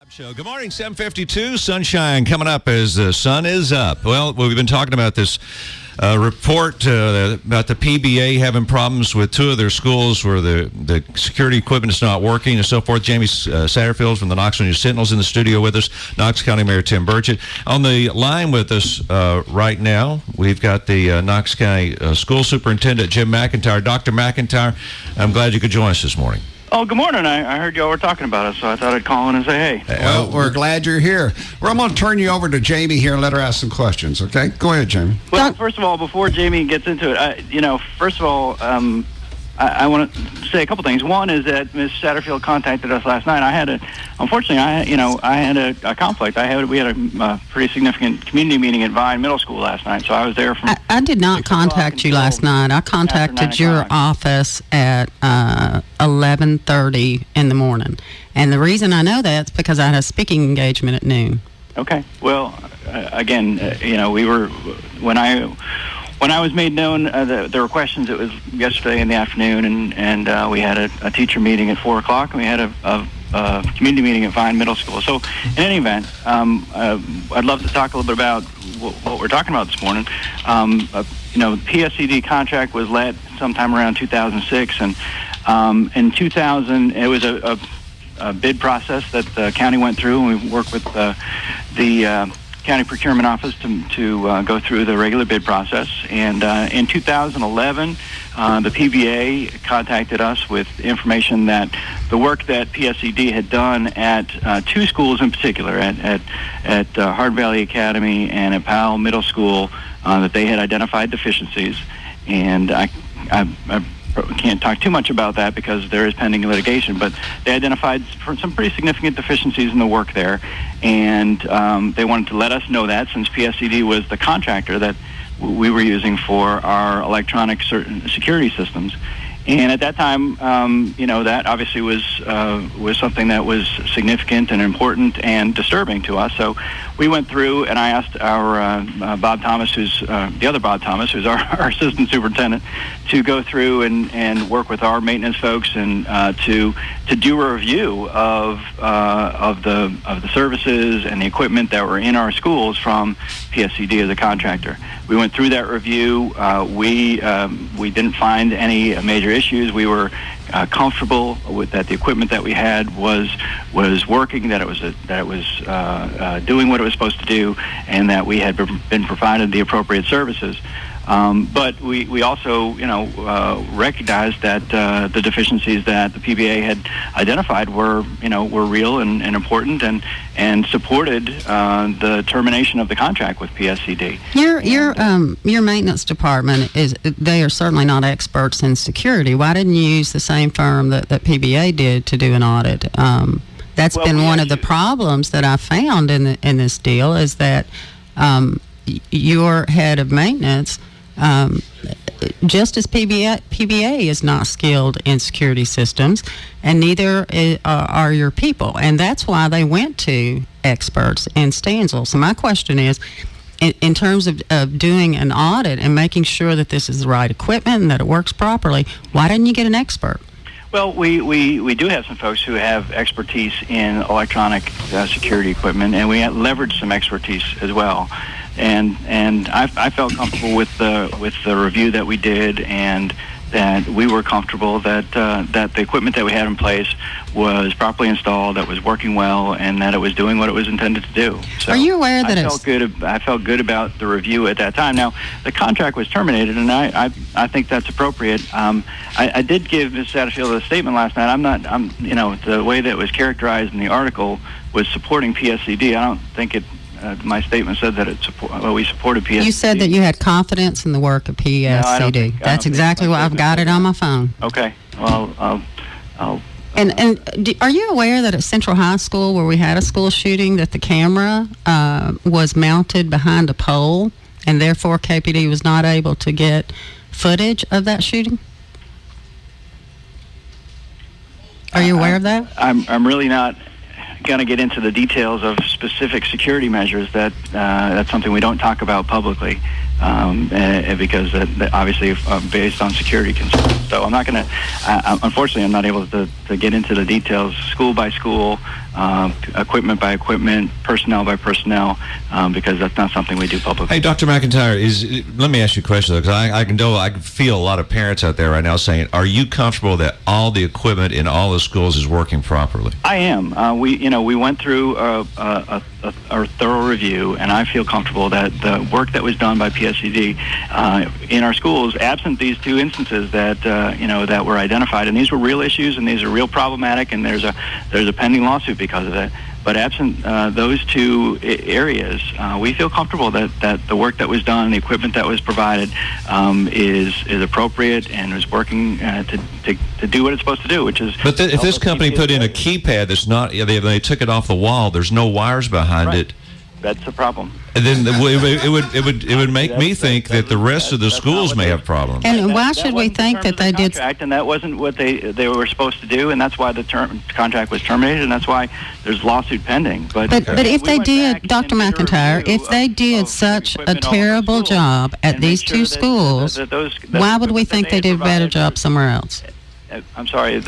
So, good morning, 7:52. Sunshine coming up as the sun is up. Well, we've been talking about this report about the PBA having problems with two of their schools where the security equipment is not working and so forth. Jamie Satterfield from the Knox News Sentinel's in the studio with us. Knox County Mayor Tim Burchett on the line with us right now. We've got the Knox County School Superintendent Jim McIntyre. Dr. McIntyre, I'm glad you could join us this morning. Oh, good morning. I heard y'all were talking about it, so I thought I'd call in and say, hey. Well, we're glad you're here. Well, I'm going to turn you over to Jamie here and let her ask some questions, okay? Go ahead, Jamie. Well, first of all, before Jamie gets into it, first of all, I want to say a couple things. One is that Ms. Satterfield contacted us last night. Unfortunately, I had a conflict. We had a pretty significant community meeting at Vine Middle School last night, so I was there from. I did not contact you last night. I contacted your office at 11:30 in the morning, and the reason I know that is because I had a speaking engagement at noon. Okay. Well, again, we were when I was made known there were questions. It was yesterday in the afternoon, and we had a teacher meeting at 4 o'clock, and we had a community meeting at Vine Middle School. So, in any event, I'd love to talk a little bit about what we're talking about this morning. The PSCD contract was let sometime around 2006, and in 2000 it was a bid process that the county went through, and we worked with the County Procurement Office to go through the regular bid process. And in 2011, the PBA contacted us with information that the work that PSCD had done at two schools in particular, at Hard Valley Academy and at Powell Middle School, that they had identified deficiencies. And I can't talk too much about that because there is pending litigation, but they identified some pretty significant deficiencies in the work there, and they wanted to let us know that since PSCD was the contractor that we were using for our electronic security systems. And at that time, that obviously was something that was significant and important and disturbing to us. So we went through, and I asked our Bob Thomas, who's the other Bob Thomas, who's our assistant superintendent, to go through and work with our maintenance folks and to do a review of the services and the equipment that were in our schools from PSCD as a contractor. We went through that review. We didn't find any major issues. We were comfortable with that the equipment that we had was working, that it was doing what it was supposed to do, and that we had been provided the appropriate services. But we also, recognized that the deficiencies that the PBA had identified were real and important and supported the termination of the contract with PSCD. Your maintenance department they are certainly not experts in security. Why didn't you use the same firm that PBA did to do an audit? That's been one of the problems that I found in this deal is that your head of maintenance. Just as PBA is not skilled in security systems, and neither are your people, and that's why they went to experts in Stanzel. So my question is, in terms of doing an audit and making sure that this is the right equipment and that it works properly, why didn't you get an expert? Well, we do have some folks who have expertise in electronic security equipment, and we leveraged some expertise as well. And I felt comfortable with the review that we did, and that we were comfortable that the equipment that we had in place was properly installed, that was working well, and that it was doing what it was intended to do. So are you aware that I felt good about the review at that time. Now, the contract was terminated, and I think that's appropriate. I did give Ms. Satterfield a statement last night. The way that it was characterized in the article was supporting PSCD. I don't think it. My statement said that we supported PSCD. You said that you had confidence in the work of PSCD. No, That's exactly what I've got it on my phone. Okay. Well, I'll. And are you aware that at Central High School, where we had a school shooting, that the camera was mounted behind a pole, and therefore KPD was not able to get footage of that shooting? Are you aware of that? I'm really not going to get into the details of specific security measures. That's something we don't talk about publicly. because obviously based on security concerns. So I'm not going to, unfortunately, I'm not able to get into the details school by school, equipment by equipment, personnel by personnel, because that's not something we do publicly. Hey, Dr. McIntyre, let me ask you a question, though, because I can feel a lot of parents out there right now saying, are you comfortable that all the equipment in all the schools is working properly? I am. We went through a thorough review, and I feel comfortable that the work that was done by PSCD in our schools, absent these two instances that that were identified, and these were real issues, and these are real problematic, and there's a pending lawsuit because of it. But absent those two areas, we feel comfortable that the work that was done, the equipment that was provided, is appropriate and is working to do what it's supposed to do, which is. But if this company put in a keypad that's not, they took it off the wall, there's no wires behind it. That's the problem. And then it would make me think that the rest of the schools may have problems. And why should we think that they did? And that wasn't what they were supposed to do, and that's why the contract was terminated, and that's why there's lawsuit pending. But if they did, Dr. McIntyre, if they did such a terrible job at these two schools, why would we think they did a better job somewhere else? I'm sorry,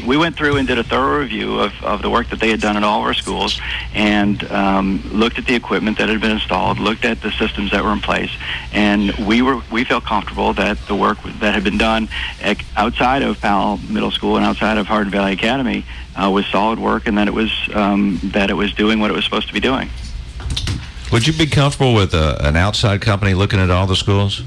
we went through and did a thorough review of the work that they had done in all of our schools, and looked at the equipment that had been installed, looked at the systems that were in place, and we felt comfortable that the work that had been done outside of Powell Middle School and outside of Hardin Valley Academy was solid work, and that it was doing what it was supposed to be doing. Would you be comfortable with an outside company looking at all the schools?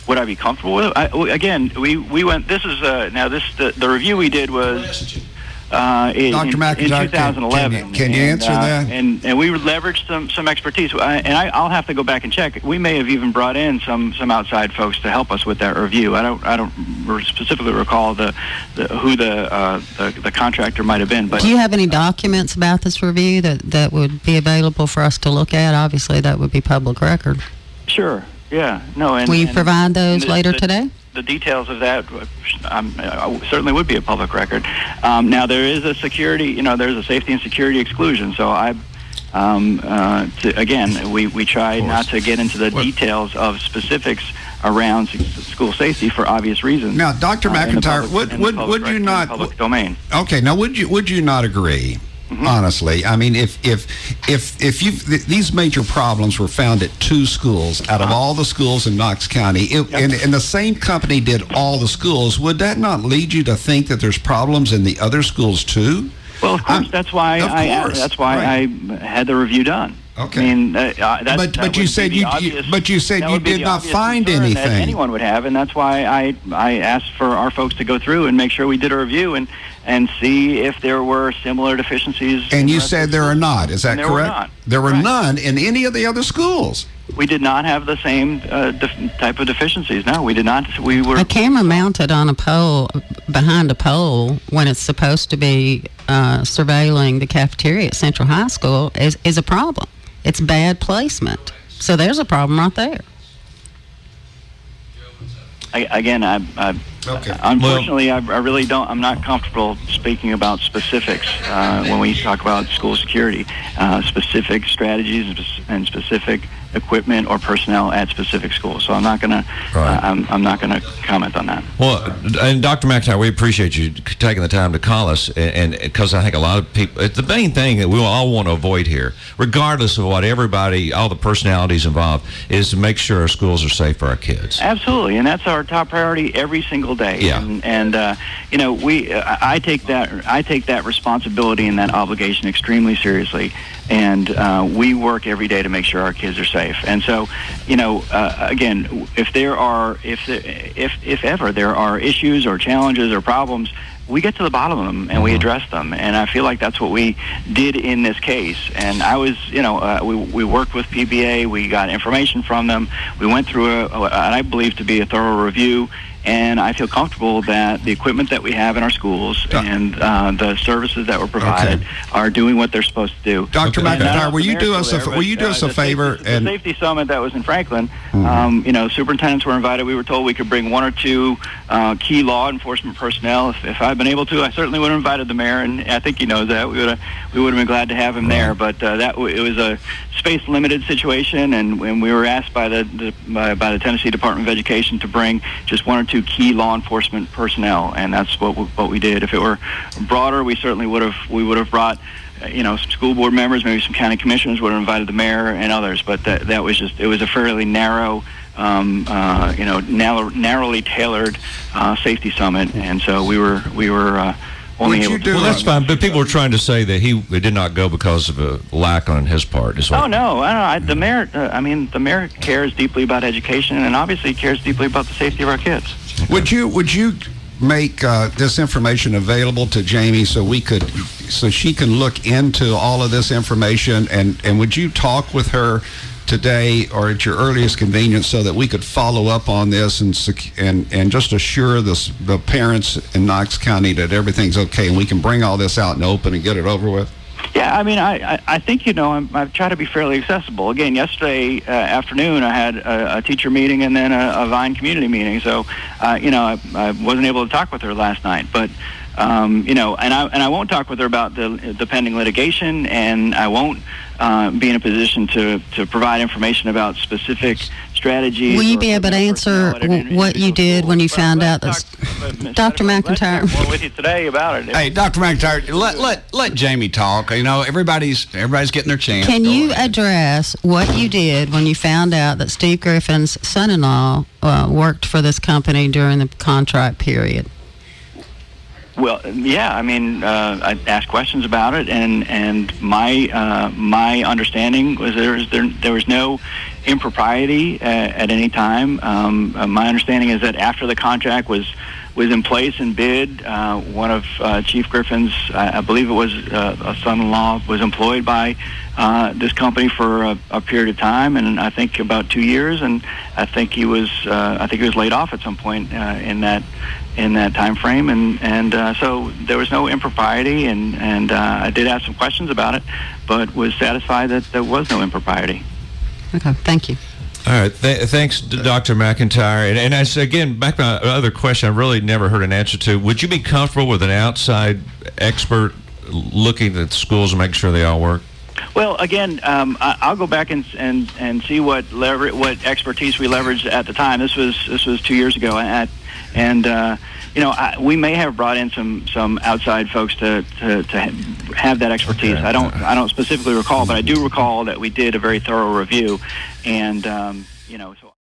Would I be comfortable with it? We went. This is the review we did was in 2011. Can you answer that? And we leveraged some expertise. I'll have to go back and check. We may have even brought in some outside folks to help us with that review. I don't specifically recall who the contractor might have been. But do you have any documents about this review that would be available for us to look at? Obviously, that would be public record. Sure. Yeah, no. Will you provide those later today? The details of that certainly would be a public record. Now there is a security, there's a safety and security exclusion. So we try not to get into the details of specifics around school safety for obvious reasons. Now, Dr. McIntyre, would you not? Public domain. Okay. Now, would you not agree? Mm-hmm. Honestly, I mean, if these major problems were found at two schools out of all the schools in Knox County, and the same company did all the schools, would that not lead you to think that there's problems in the other schools too? Well, of course. That's why I had the review done. Okay. I mean, but you said you did not find anything that anyone would have, and that's why I asked for our folks to go through and make sure we did a review and see if there were similar deficiencies. And you said there are not. Is that correct? There were none in any of the other schools. We did not have the same type of deficiencies. No, we did not. We were a camera mounted on a pole behind a pole when it's supposed to be surveilling the cafeteria at Central High School is a problem. It's bad placement. So there's a problem right there. Unfortunately, I really don't. I'm not comfortable speaking about specifics when we talk about school security, specific strategies and specific equipment or personnel at specific schools. So I'm not going to. I'm not going to comment on that. Well, and Dr. McIntyre, we appreciate you taking the time to call us, and because I think a lot of people. It's the main thing that we all want to avoid here, regardless of what all the personalities involved, is to make sure our schools are safe for our kids. Absolutely, and that's our top priority every single day. Yeah. I take that responsibility and that obligation extremely seriously, and we work every day to make sure our kids are safe. And so, again, if ever there are issues or challenges or problems, we get to the bottom of them and we address them. And I feel like that's what we did in this case. And I was, we worked with PBA. We got information from them. We went through what I believe to be a thorough review. And I feel comfortable that the equipment that we have in our schools and the services that were provided are doing what they're supposed to do. Dr. McIntyre, will you do us a favor? The safety summit that was in Franklin, superintendents were invited. We were told we could bring one or two key law enforcement personnel. If I'd been able to, I certainly would have invited the mayor, and I think he knows that. We would have been glad to have him there. But it was a space limited situation, and when we were asked by the Tennessee Department of Education to bring just one or two key law enforcement personnel, and that's what we did. If it were broader, we certainly would have brought some school board members, maybe some county commissioners, would have invited the mayor and others, but that was it was a fairly narrow, narrowly tailored safety summit, and so we were only able to. Well, that's fine, but people were trying to say that he did not go because of a lack on his part. Oh no, I don't know. The mayor, the mayor cares deeply about education, and obviously cares deeply about the safety of our kids. Would you make this information available to Jamie so she can look into all of this information, and would you talk with her today or at your earliest convenience so that we could follow up on this and just assure the parents in Knox County that everything's okay and we can bring all this out and open and get it over with? Yeah, I mean, I think, I've tried to be fairly accessible. Again, yesterday afternoon I had a teacher meeting and then a Vine community meeting, so, I wasn't able to talk with her last night, but, and I won't talk with her about the pending litigation, and I won't be in a position to provide information about specific strategies. Will you be able to answer what you did when you found out that Dr. McIntyre? More with you today about it. Hey, Dr. McIntyre, let Jamie talk. Everybody's getting their chance. Can you address what you did when you found out that Steve Griffin's son-in-law worked for this company during the contract period? Well, yeah, I mean, I asked questions about it, and my understanding was there was no impropriety at any time. My understanding is that after the contract was in place and bid, one of Chief Griffin's, I believe it was a son-in-law, was employed by this company for a period of time, and I think about 2 years, and I think he was laid off at some point in that time frame, and so there was no impropriety, and I did ask some questions about it, but was satisfied that there was no impropriety. Okay, thank you. All right, thanks, Dr. McIntyre. And as again, back to my other question, I really never heard an answer to. Would you be comfortable with an outside expert looking at schools and making sure they all work? Well, again, I'll go back and see what expertise we leveraged at the time. This was 2 years ago, we may have brought in some outside folks to have that expertise. I don't specifically recall, but I do recall that we did a very thorough review, and so.